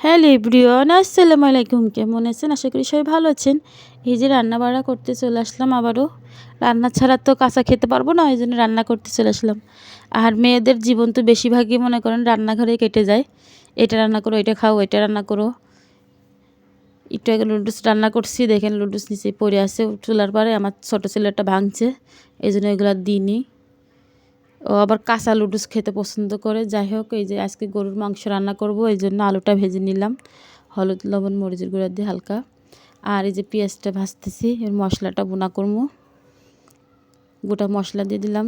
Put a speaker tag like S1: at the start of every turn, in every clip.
S1: Hello everyone, আসসালামু আলাইকুম। কেমন আছেন? আশা করি সবাই ভালো আছেন। এই যে রান্না বাড়া করতে চলে আসলাম আবারও। রান্না ছাড়া তো কাঁচা খেতে পারবো না, ওই জন্য রান্না করতে চলে আসলাম। আর মেয়েদের জীবন তো বেশিরভাগই মনে করেন রান্নাঘরেই কেটে যায়। এটা রান্না করো, এটা খাও, এটা রান্না করো। একটু আগে নুডলস রান্না করছি, দেখেন নুডলস নিচে পড়ে আছে চুলার পরে। আমার ছোটো ছেলেটা ভাঙছে, এই জন্য এগুলো দিইনি। ও আবার কাঁচা লুডুস খেতে পছন্দ করে। যাই হোক, এই যে আজকে গরুর মাংস রান্না করব, এই জন্য আলুটা ভেজে নিলাম হলুদ লবণ মরিচের গুঁড়া দিয়ে হালকা। আর এই যে পেঁয়াজটা ভাজতেছি, এর মশলাটা বোনা করবো। গোটা মশলা দিয়ে দিলাম,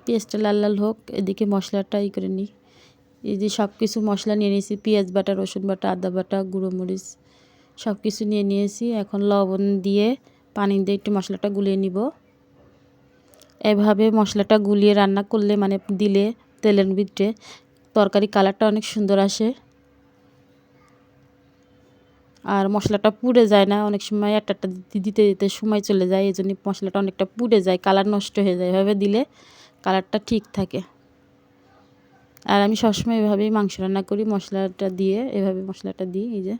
S1: পেঁয়াজটা লাল লাল হোক, এদিকে মশলাটা করে নিই। এই যে সব কিছু মশলা নিয়ে নিয়েছি, পেঁয়াজ বাটা, রসুন বাটা, আদা বাটা, গুঁড়ো মরিচ সব কিছু নিয়ে নিয়েছি। এখন লবণ দিয়ে পানি দিয়ে একটু মশলাটা গুলিয়ে নিব। এভাবে মশলাটা গুলিয়ে রান্না করলে, মানে দিলে তেলের ভিতরে, তরকারি কালারটা অনেক সুন্দর আসে। আর মশলাটা পুড়ে যায় না, অনেক সময় একটা দিতে দিতে সময় চলে যায়, এই জন্য মশলাটা অনেকটা পুড়ে যায়, কালার নষ্ট হয়ে যায়। এভাবে দিলে কালারটা ঠিক থাকে। আর আমি সবসময় এভাবেই মাংস রান্না করি, মশলাটা দিয়ে, এভাবে মশলাটা দিই। এই যে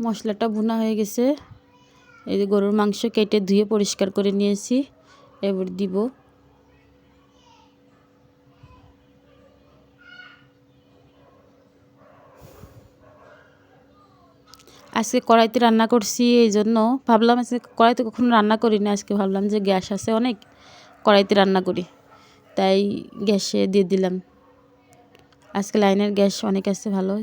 S1: মশলাটা ভুনা হয়ে গেছে। এই যে গরুর মাংস কেটে ধুয়ে পরিষ্কার করে নিয়েছি, এবার দিব। আজকে কড়াইতে রান্না করছি, এই জন্য ভাবলাম আজকে কড়াইতে কখনো রান্না করি না। আজকে ভাবলাম যে গ্যাস আছে অনেক, কড়াইতে রান্না করি, তাই গ্যাসে দিয়ে দিলাম। আজকে লাইনের গ্যাস অনেক আছে, ভালো।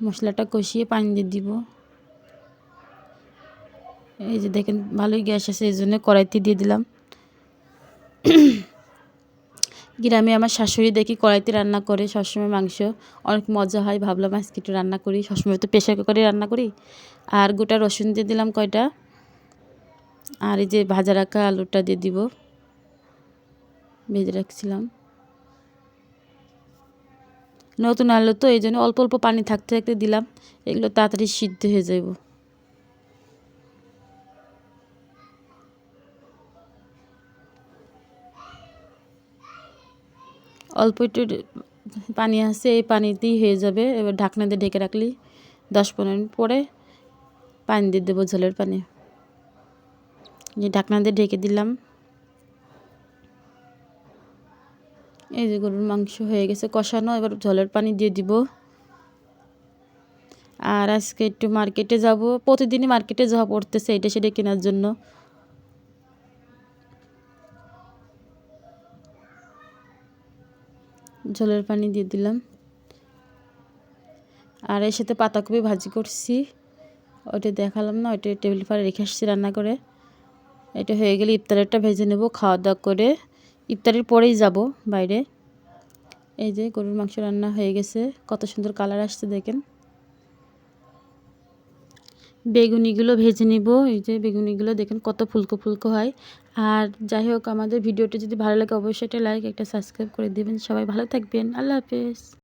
S1: মশলাটা কষিয়ে পানি দিয়ে দিব। এই যে দেখেন ভালোই গ্যাস আছে, এই জন্য কড়াইতে দিয়ে দিলাম। গ্রামে আমার শাশুড়ি দেখি কড়াইতে রান্না করে সবসময় মাংস, অনেক মজা হয়। ভাবলাম আজকে একটু রান্না করি, সবসময় তো প্রেশার কুকারে রান্না করি। আর গোটা রসুন দিয়ে দিলাম কয়টা। আর এই যে ভাজা রাখা আলুটা দিয়ে দিব, ভেজে রাখছিলাম। নতুন আলু তো, এই জন্য অল্প অল্প পানি থাকতে থাকতে দিলাম, এগুলো তাড়াতাড়ি সিদ্ধ হয়ে যাব। অল্প একটু পানি আছে, এই পানিতেই হয়ে যাবে। এবার ঢাকনা দিয়ে ঢেকে রাখলি 10-15 মিনিট পরে পানি দিয়ে দেবো, ঝোলের পানি। যে ঢাকনা দিয়ে ঢেকে দিলাম। এই যে গরুর মাংস হয়ে গেছে কষানো, এবার ঝোলের পানি দিয়ে দিব। আর আজকে একটু মার্কেটে যাব, প্রতিদিনই মার্কেটে যাওয়া পড়তেছে এটা সেটা কেনার জন্য। ঝোলের পানি দিয়ে দিলাম। আর এর সাথে পাতাকপি ভাজি করছি, ওইটা দেখালাম না, ওইটা টেবিল পারে রেখে আসছি রান্না করে। এটা হয়ে গেলে ইফতারেরটা ভেজে নেব, খাওয়া দাওয়া করে ইফতারের পরেই যাব বাইরে। এই যে গরুর মাংস রান্না হয়ে গেছে, কত সুন্দর কালার আসছে দেখেন। বেগুনিগুলো ভেজে নিব, এই যে বেগুনিগুলো দেখেন কত ফুলকো ফুলকো হয়। আর যাই হোক, আমাদের ভিডিওটি যদি ভালো লাগে অবশ্যই একটা লাইক, একটা সাবস্ক্রাইব করে দেবেন। সবাই ভালো থাকবেন, আল্লাহ হাফেজ।